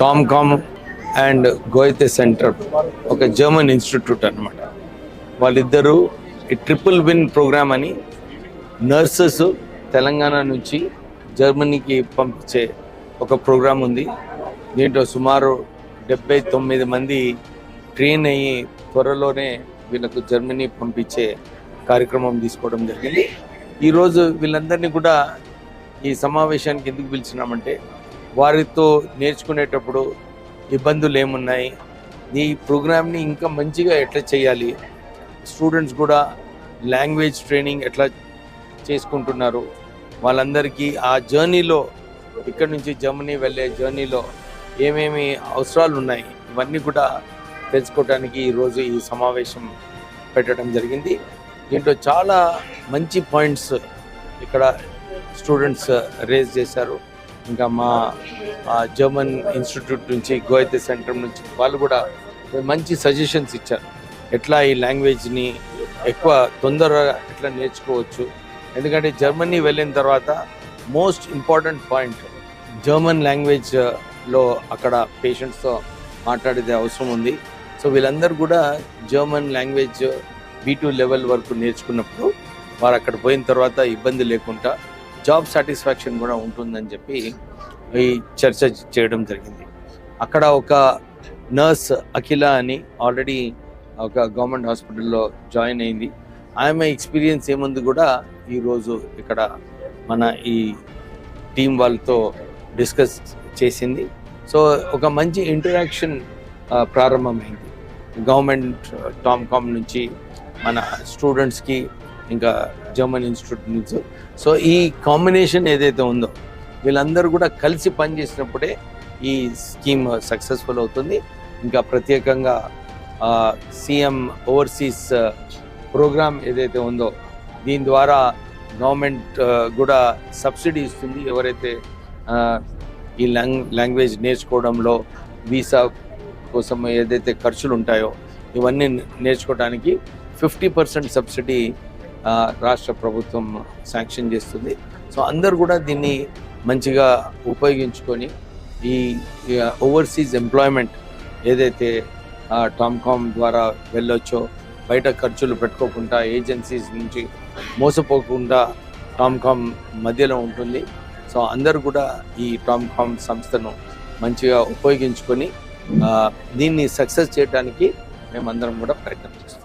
TOMCOM and గోయతే centre ఒక German institute అన్నమాట. వాళ్ళిద్దరూ ఈ ట్రిపుల్ విన్ ప్రోగ్రామ్ అని నర్సెస్ తెలంగాణ నుంచి జర్మనీకి పంపించే ఒక ప్రోగ్రాం ఉంది. దీంట్లో సుమారు 79 మంది ట్రైన్ అయ్యి త్వరలోనే వీళ్ళకు జర్మనీ పంపించే కార్యక్రమం తీసుకోవడం జరిగింది. ఈరోజు వీళ్ళందరినీ కూడా ఈ సమావేశానికి ఎందుకు పిలిచినామంటే, వారితో నేర్చుకునేటప్పుడు ఇబ్బందులు ఏమున్నాయి, ఈ ప్రోగ్రామ్ని ఇంకా మంచిగా ఎట్లా చేయాలి, స్టూడెంట్స్ కూడా లాంగ్వేజ్ ట్రైనింగ్ ఎట్లా చేసుకుంటున్నారు, వాళ్ళందరికీ ఆ జర్నీలో ఇక్కడ నుంచి జర్మనీ వెళ్ళే జర్నీలో ఏమేమి అవసరాలు ఉన్నాయి ఇవన్నీ కూడా తెలుసుకోవడానికి ఈరోజు ఈ సమావేశం పెట్టడం జరిగింది. దీంట్లో చాలా మంచి పాయింట్స్ ఇక్కడ స్టూడెంట్స్ రేజ్ చేశారు. ఇంకా మా జర్మన్ ఇన్స్టిట్యూట్ నుంచి గోయతే సెంటర్ నుంచి వాళ్ళు కూడా మంచి సజెషన్స్ ఇచ్చారు. ఎట్లా ఈ లాంగ్వేజ్ని ఎక్కువ తొందరగా ఎట్లా నేర్చుకోవచ్చు. ఎందుకంటే జర్మనీ వెళ్ళిన తర్వాత మోస్ట్ ఇంపార్టెంట్ పాయింట్ జర్మన్ లాంగ్వేజ్లో అక్కడ పేషెంట్స్తో మాట్లాడేది అవసరం ఉంది. సో వీళ్ళందరూ కూడా జర్మన్ లాంగ్వేజ్ B2 లెవెల్ వరకు నేర్చుకున్నప్పుడు వారు అక్కడ పోయిన తర్వాత ఇబ్బంది లేకుండా జాబ్ సాటిస్ఫాక్షన్ కూడా ఉంటుందని చెప్పి ఈ చర్చ చేయడం జరిగింది. అక్కడ ఒక నర్స్ అఖిల అని ఆల్రెడీ ఒక గవర్నమెంట్ హాస్పిటల్లో జాయిన్ అయింది. ఆమె ఎక్స్పీరియన్స్ ఏముంది కూడా ఈరోజు ఇక్కడ మన ఈ టీం వాళ్ళతో డిస్కస్ చేసింది. సో ఒక మంచి ఇంటరాక్షన్ ప్రారంభమైంది గవర్నమెంట్ టామ్కామ్ నుంచి మన స్టూడెంట్స్కి ఇంకా జర్మన్ ఇన్స్టిట్యూట్ నుంచి. సో ఈ కాంబినేషన్ ఏదైతే ఉందో వీళ్ళందరూ కూడా కలిసి పనిచేసినప్పుడే ఈ స్కీమ్ సక్సెస్ఫుల్ అవుతుంది. ఇంకా ప్రత్యేకంగా సీఎం ఓవర్సీస్ ప్రోగ్రామ్ ఏదైతే ఉందో దీని ద్వారా గవర్నమెంట్ కూడా సబ్సిడీ ఇస్తుంది. ఎవరైతే ఈ లాంగ్వేజ్ నేర్చుకోవడంలో వీసా కోసం ఏదైతే ఖర్చులు ఉంటాయో ఇవన్నీ నేర్చుకోవడానికి 50% సబ్సిడీ రాష్ట్ర ప్రభుత్వం శాంక్షన్ చేస్తుంది. సో అందరు కూడా దీన్ని మంచిగా ఉపయోగించుకొని ఈ ఓవర్సీస్ ఎంప్లాయ్మెంట్ ఏదైతే టామ్కామ్ ద్వారా వెళ్ళొచ్చో, బయట ఖర్చులు పెట్టుకోకుండా ఏజెన్సీస్ నుంచి మోసపోకుండా టామ్కామ్ మధ్యలో ఉంటుంది. సో అందరు కూడా ఈ టామ్కామ్ సంస్థను మంచిగా ఉపయోగించుకొని దీన్ని సక్సెస్ చేయడానికి మేమందరం కూడా ప్రయత్నం చేస్తాం.